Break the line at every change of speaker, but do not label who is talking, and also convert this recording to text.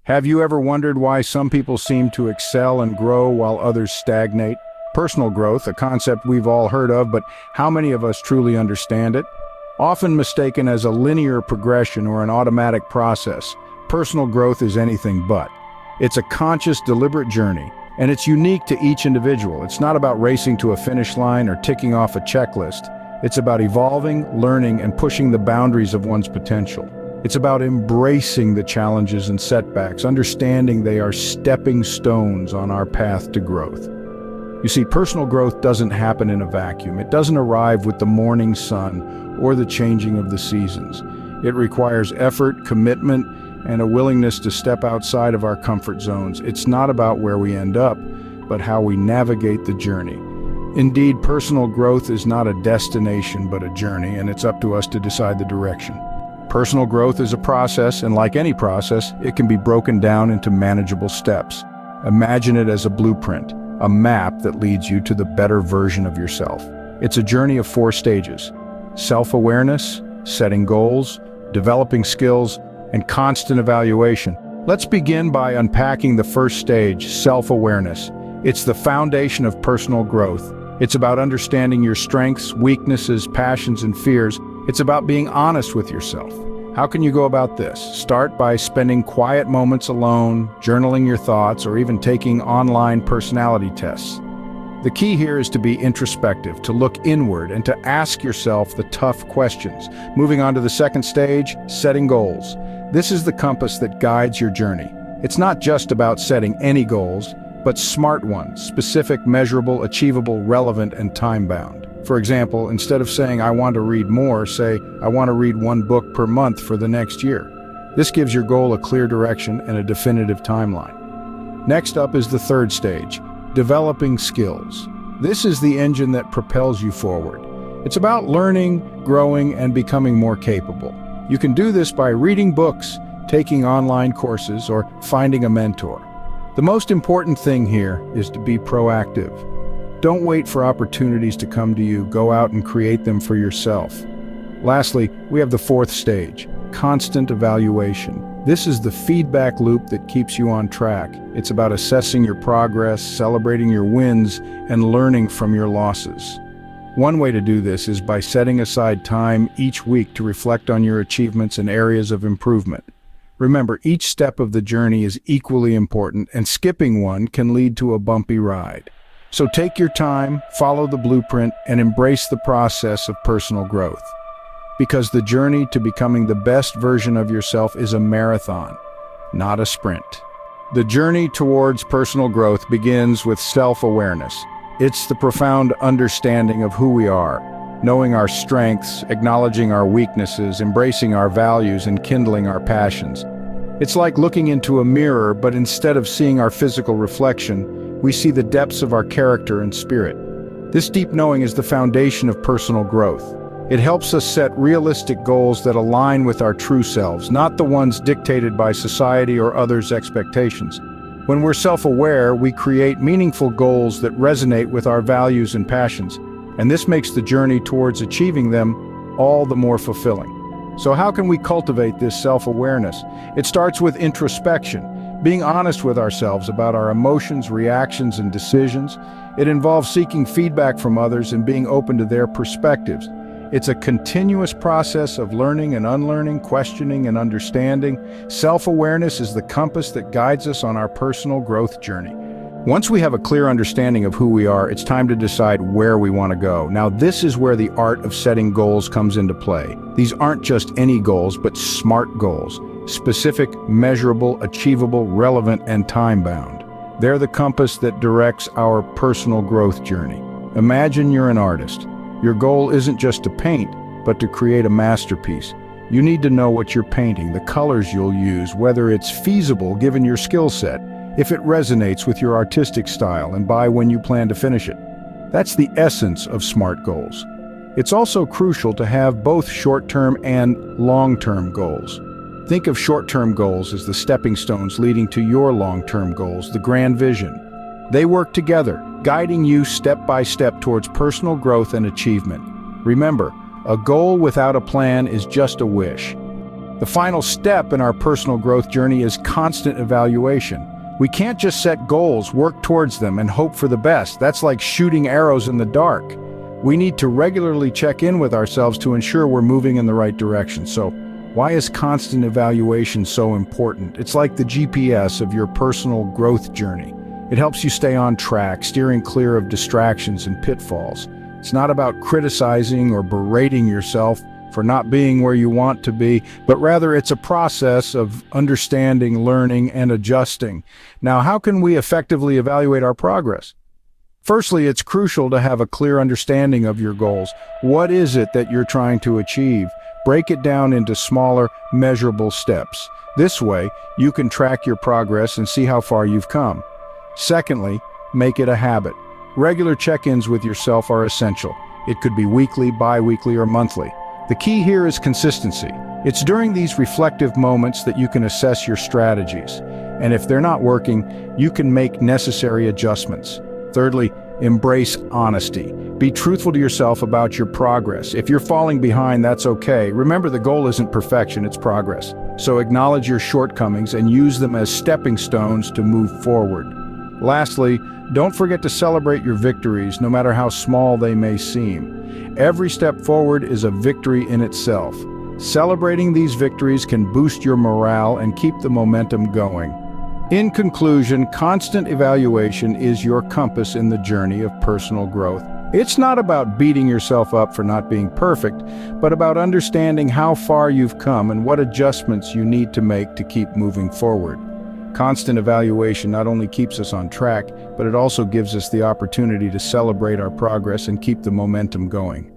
Have you ever wondered why some people seem to excel and grow while others stagnate? Personal growth, a concept we've all heard of, but how many of us truly understand it? Often mistaken as a linear progression or an automatic process, personal growth is anything but. It's a conscious, deliberate journey, and it's unique to each individual. It's not about racing to a finish line or ticking off a checklist. It's about evolving, learning, and pushing the boundaries of one's potential. It's about embracing the challenges and setbacks, understanding they are stepping stones on our path to growth. You see, personal growth doesn't happen in a vacuum. It doesn't arrive with the morning sun or the changing of the seasons. It requires effort, commitment, and a willingness to step outside of our comfort zones. It's not about where we end up, but how we navigate the journey. Indeed, personal growth is not a destination, but a journey, and it's up to us to decide the direction. Personal growth is a process, and like any process, it can be broken down into manageable steps. Imagine it as a blueprint, a map that leads you to the better version of yourself. It's a journey of 4 stages: self-awareness, setting goals, developing skills, and constant evaluation. Let's begin by unpacking the first stage, self-awareness. It's the foundation of personal growth. It's about understanding your strengths, weaknesses, passions, and fears. It's about being honest with yourself. How can you go about this? Start by spending quiet moments alone, journaling your thoughts, or even taking online personality tests. The key here is to be introspective, to look inward, and to ask yourself the tough questions. Moving on to the second stage, setting goals. This is the compass that guides your journey. It's not just about setting any goals, but smart ones, specific, measurable, achievable, relevant, and time-bound. For example, instead of saying, "I want to read more," say, "I want to read 1 book per month for the next year." This gives your goal a clear direction and a definitive timeline. Next up is the third stage, developing skills. This is the engine that propels you forward. It's about learning, growing, and becoming more capable. You can do this by reading books, taking online courses, or finding a mentor. The most important thing here is to be proactive. Don't wait for opportunities to come to you. Go out and create them for yourself. Lastly, we have the fourth stage, constant evaluation. This is the feedback loop that keeps you on track. It's about assessing your progress, celebrating your wins, and learning from your losses. One way to do this is by setting aside time each week to reflect on your achievements and areas of improvement. Remember, each step of the journey is equally important, and skipping one can lead to a bumpy ride. So take your time, follow the blueprint, and embrace the process of personal growth. Because the journey to becoming the best version of yourself is a marathon, not a sprint. The journey towards personal growth begins with self-awareness. It's the profound understanding of who we are, knowing our strengths, acknowledging our weaknesses, embracing our values, and kindling our passions. It's like looking into a mirror, but instead of seeing our physical reflection, we see the depths of our character and spirit. This deep knowing is the foundation of personal growth. It helps us set realistic goals that align with our true selves, not the ones dictated by society or others' expectations. When we're self-aware, we create meaningful goals that resonate with our values and passions, and this makes the journey towards achieving them all the more fulfilling. So how can we cultivate this self-awareness? It starts with introspection, being honest with ourselves about our emotions, reactions, and decisions. It involves seeking feedback from others and being open to their perspectives. It's a continuous process of learning and unlearning, questioning and understanding. Self-awareness is the compass that guides us on our personal growth journey. Once we have a clear understanding of who we are, it's time to decide where we want to go. Now, this is where the art of setting goals comes into play. These aren't just any goals, but smart goals. Specific, measurable, achievable, relevant, and time-bound. They're the compass that directs our personal growth journey. Imagine you're an artist. Your goal isn't just to paint, but to create a masterpiece. You need to know what you're painting, the colors you'll use, whether it's feasible given your skill set, if it resonates with your artistic style, and by when you plan to finish it. That's the essence of SMART goals. It's also crucial to have both short-term and long-term goals. Think of short-term goals as the stepping stones leading to your long-term goals, the grand vision. They work together, guiding you step by step towards personal growth and achievement. Remember, a goal without a plan is just a wish. The final step in our personal growth journey is constant evaluation. We can't just set goals, work towards them, and hope for the best. That's like shooting arrows in the dark. We need to regularly check in with ourselves to ensure we're moving in the right direction. So, why is constant evaluation so important? It's like the GPS of your personal growth journey. It helps you stay on track, steering clear of distractions and pitfalls. It's not about criticizing or berating yourself for not being where you want to be, but rather it's a process of understanding, learning, and adjusting. Now, how can we effectively evaluate our progress? Firstly, it's crucial to have a clear understanding of your goals. What is it that you're trying to achieve? Break it down into smaller, measurable steps. This way, you can track your progress and see how far you've come. Secondly, make it a habit. Regular check-ins with yourself are essential. It could be weekly, bi-weekly, or monthly. The key here is consistency. It's during these reflective moments that you can assess your strategies. And if they're not working, you can make necessary adjustments. Thirdly, embrace honesty. Be truthful to yourself about your progress. If you're falling behind, that's okay. Remember, the goal isn't perfection, it's progress. So acknowledge your shortcomings and use them as stepping stones to move forward. Lastly, don't forget to celebrate your victories, no matter how small they may seem. Every step forward is a victory in itself. Celebrating these victories can boost your morale and keep the momentum going. In conclusion, constant evaluation is your compass in the journey of personal growth. It's not about beating yourself up for not being perfect, but about understanding how far you've come and what adjustments you need to make to keep moving forward. Constant evaluation not only keeps us on track, but it also gives us the opportunity to celebrate our progress and keep the momentum going.